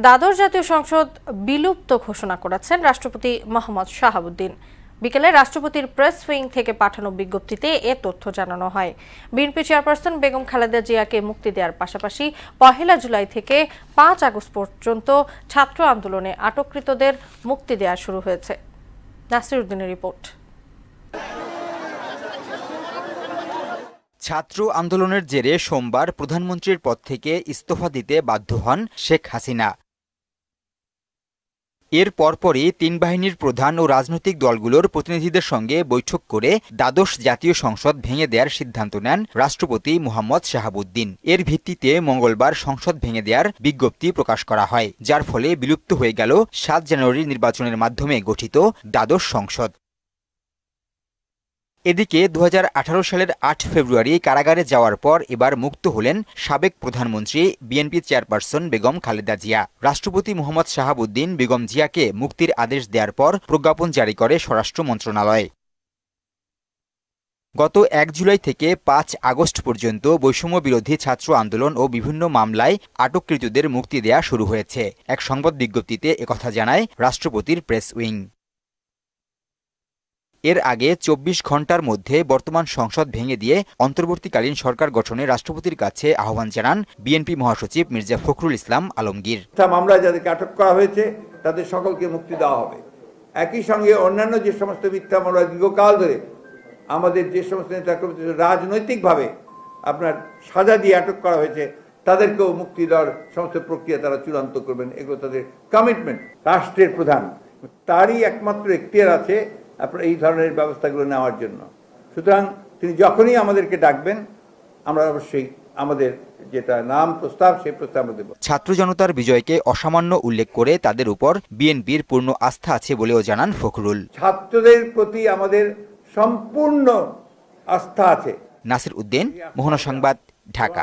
দ্বাদশ জাতীয় সংসদ বিলুপ্ত ঘোষণা করেছেন রাষ্ট্রপতি মোহাম্মদ শাহাবুদ্দিন। বিকেলে রাষ্ট্রপতির প্রেস উইং থেকে পাঠানো বিজ্ঞপ্তিতে এ তথ্য জানানো হয়। বিএনপি চেয়ারপারসন বেগম খালেদা জিয়াকে মুক্তি দেওয়ার পাশাপাশি ১ জুলাই থেকে ৫ আগস্ট পর্যন্ত ছাত্র আন্দোলনে আটককৃতদের মুক্তি দেওয়া শুরু হয়েছে। নাসির উদ্দিনের রিপোর্ট। ছাত্র আন্দোলনের জেরে সোমবার প্রধানমন্ত্রীর পদ থেকে ইস্তফা দিতে বাধ্য হন শেখ হাসিনা। এর পরপরই তিন বাহিনীর প্রধান ও রাজনৈতিক দলগুলোর প্রতিনিধিদের সঙ্গে বৈঠক করে দ্বাদশ জাতীয় সংসদ ভেঙে দেওয়ার সিদ্ধান্ত নেন রাষ্ট্রপতি মোহাম্মদ শাহাবুদ্দিন। এর ভিত্তিতে মঙ্গলবার সংসদ ভেঙে দেওয়ার বিজ্ঞপ্তি প্রকাশ করা হয়, যার ফলে বিলুপ্ত হয়ে গেল ৭ জানুয়ারির নির্বাচনের মাধ্যমে গঠিত দ্বাদশ সংসদ। এদিকে ২০১৮ সালের ৮ ফেব্রুয়ারি কারাগারে যাওয়ার পর এবার মুক্ত হলেন সাবেক প্রধানমন্ত্রী বিএনপি চেয়ারপারসন বেগম খালেদা জিয়া। রাষ্ট্রপতি মোহাম্মদ শাহাবুদ্দিন বেগম জিয়াকে মুক্তির আদেশ দেওয়ার পর প্রজ্ঞাপন জারি করে স্বরাষ্ট্র মন্ত্রণালয়। গত ১ জুলাই থেকে ৫ আগস্ট পর্যন্ত বৈষম্য বিরোধী ছাত্র আন্দোলন ও বিভিন্ন মামলায় আটককৃতদের মুক্তি দেয়া শুরু হয়েছে। এক সংবাদ বিজ্ঞপ্তিতে একথা জানায় রাষ্ট্রপতির প্রেস উইং। এর আগে ২৪ ঘণ্টার মধ্যে বর্তমান সংসদ ভেঙে দিয়ে অন্তর্বর্তীকালীন সরকার গঠনে রাষ্ট্রপতির কাছে আহ্বান জানান বিএনপি মহাসচিব মির্জা ফখরুল ইসলাম আলমগীর। মামলায় যাদেরকে আটক করা হয়েছে তাদের সকলকে মুক্তি দেওয়া হবে। একই সঙ্গে অন্যান্য যে সমস্ত মিথ্যা মামলা দীর্ঘকাল ধরে আমাদের যে সমস্ত নেতাকর্মী রাজনৈতিকভাবে আপনার সাজা দিয়ে আটক করা হয়েছে তাদেরকেও মুক্তি দেওয়ার সমস্ত প্রক্রিয়া তারা চূড়ান্ত করবেন। এগুলো তাদের কমিটমেন্ট। রাষ্ট্রের প্রধান তারই একমাত্র এখতিয়ার আছে আপনার এই ধরনের ব্যবস্থাগুলো নেওয়ার জন্য। সুতরাং তিনি যখনই আমাদেরকে ডাকবেন আমরা অবশ্যই আমাদের যেটা নাম প্রস্তাব সেই প্রস্তাব আমরা দেব। ছাত্র জনতার বিজয়কে অসামান্য উল্লেখ করে তাদের উপর বিএনপির পূর্ণ আস্থা আছে বলেও জানান ফখরুল। ছাত্রদের প্রতি আমাদের সম্পূর্ণ আস্থা আছে। নাসির উদ্দিন, মোহনা সংবাদ, ঢাকা।